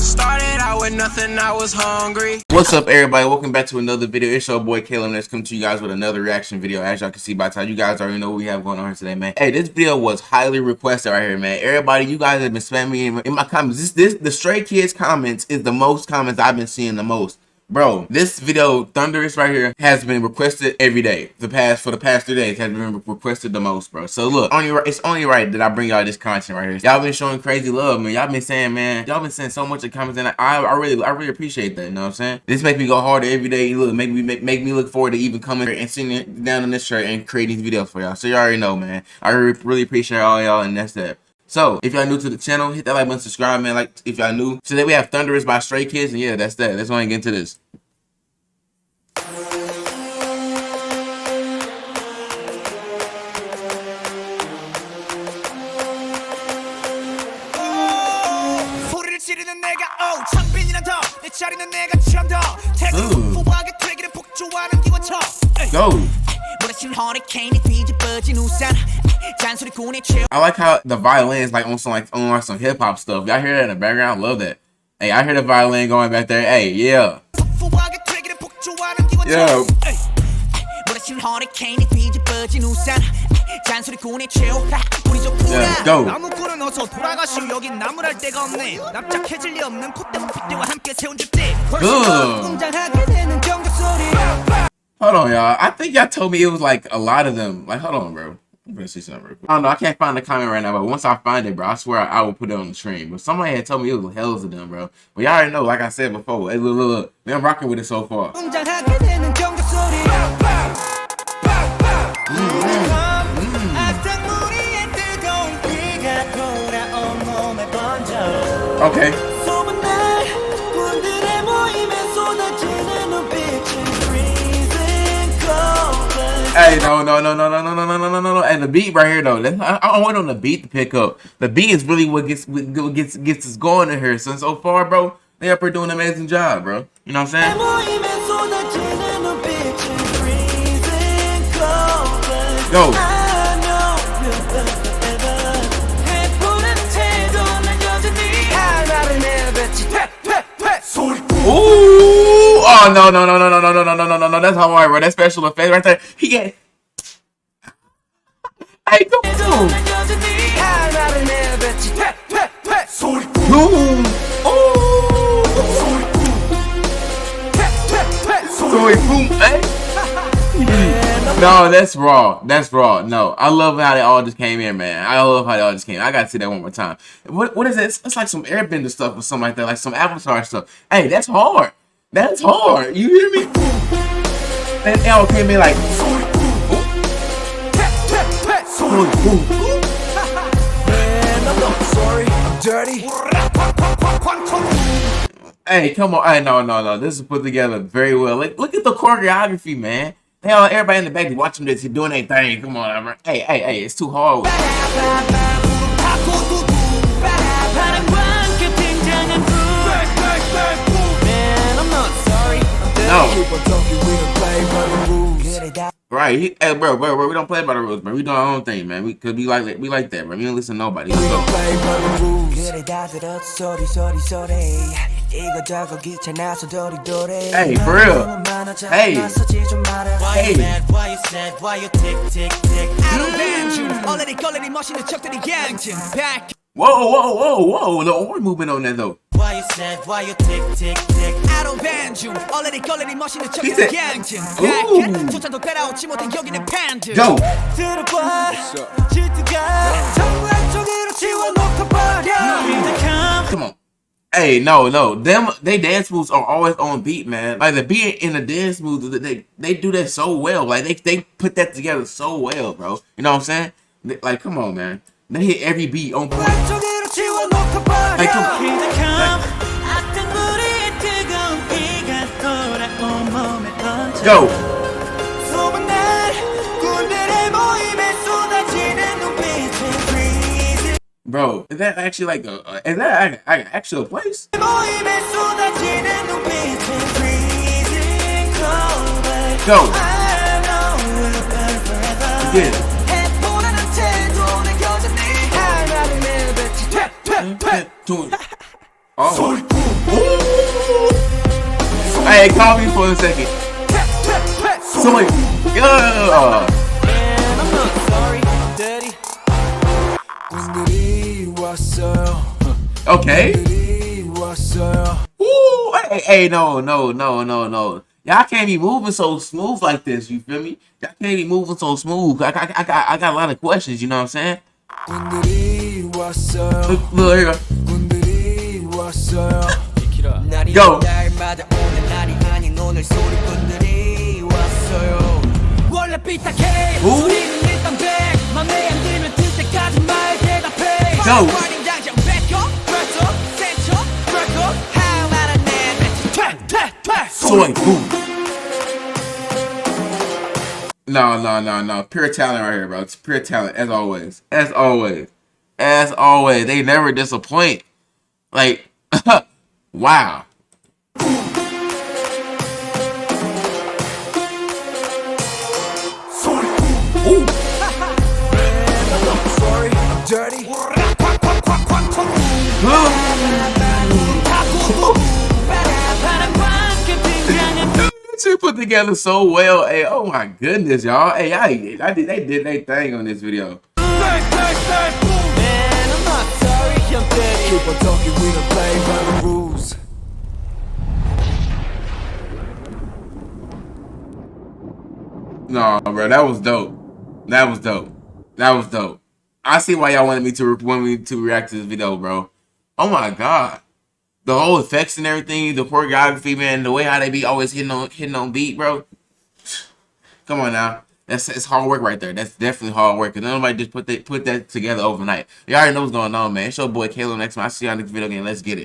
Started out with nothing, I was hungry. What's up, everybody? Welcome back to another video. It's your boy Caleb. Let's come to you guys with another reaction video. As y'all can see by the time, you guys already know what we have going on here today, man. Hey, this video was highly requested right here, man. Everybody, you guys have been spamming me in my comments. The Stray Kids comments is the most comments I've been seeing the most. Bro, this video, Thunderous right here, has been requested every day. For the past 3 days, has been requested the most, bro. So look, it's only right that I bring y'all this content right here. Y'all been showing crazy love, man. Y'all been saying, man, y'all been saying so much in comments, and I really appreciate that. You know what I'm saying? This makes me go harder every day. Look, make me look forward to even coming here and sitting down on this shirt and creating these videos for y'all. So you already know, man. I really appreciate all y'all, and that's that. So, if y'all new to the channel, hit that like button, subscribe, man. Like, if y'all new. Today we have Thunderous by Stray Kids, and yeah, that's that. Let's go ahead and get into this. Go. I like how the violin is like on some hip hop stuff. Y'all hear that in the background? Love that. Hey, I hear the violin going back there. Hey, yeah. Yeah. Yeah, go. Hold on, y'all. I think y'all told me it was like a lot of them. Like, hold on, bro. I'm gonna see something real quick. I don't know. I can't find the comment right now, but once I find it, bro, I swear I will put it on the stream. But somebody had told me it was hells of them, bro. But y'all already know, like I said before. Hey, look. Man, I'm rocking with it so far. Okay. Hey, no. And the beat right here, though. I want on the beat to pick up. The beat is really what gets us going in here. So far, bro, they up here doing an amazing job, bro. You know what I'm saying? Go. Ooh! Oh no! That's hard, bro. That special effect right there. He get. Hey, go. Boom! No, that's raw. That's raw. No, I love how they all just came in, man. I love how they all just came in. I gotta see that one more time. What is it? It's like some airbender stuff or something like that, like some Avatar stuff. Hey, that's hard. That's hard. You hear me? That L came in like. Sorry, I'm dirty. Hey, come on. Hey, no. This is put together very well. Look at the choreography, man. Hell, everybody in the back watching this, you're doing their thing. Come on, man. Hey, it's too hard. No. Right, hey, bro, we don't play by the rules, man. We do our own thing, man. Cause we like that, man. We don't listen to nobody. Let's go. Hey, for real. Hey. Whoa. The arm movement on that though. Why you sad? Why you tick? I don't ban you. Already calling machine to check the gang. Go. Come on. Hey, no. They dance moves are always on beat, man. Like the beat in the dance moves, they do that so well. Like they put that together so well, bro. You know what I'm saying? Like, come on, man. They hit every beat on point. Hey, come on. Go. Bro, is that actually like is that an actual place? Go. Again. Oh. Ooh. Hey, call me for a second. So wait. Yeah. Okay. Ooh, hey, no. Y'all can't be moving so smooth like this. You feel me? Y'all can't be moving so smooth. I got a lot of questions. You know what I'm saying? Look here. Go. Ooh. Go. Soy. No. Pure talent right here, bro. It's pure talent, as always. As always. They never disappoint. Like, wow. Ooh. Sorry, I'm dirty. She put together so well. Hey, oh my goodness, y'all. Hey, they did their thing on this video. Man, I'm not sorry, I'm dirty. Keep on talking, we don't play by the rules. No, bro, that was dope. I see why y'all wanted me to react to this video, bro. Oh my god. The whole effects and everything, the choreography, man, the way how they be always hitting on beat, bro. Come on now. It's hard work right there. That's definitely hard work. Cause nobody just put that together overnight. You already know what's going on, man. It's your boy Caleb next time. I see y'all next video again. Let's get it.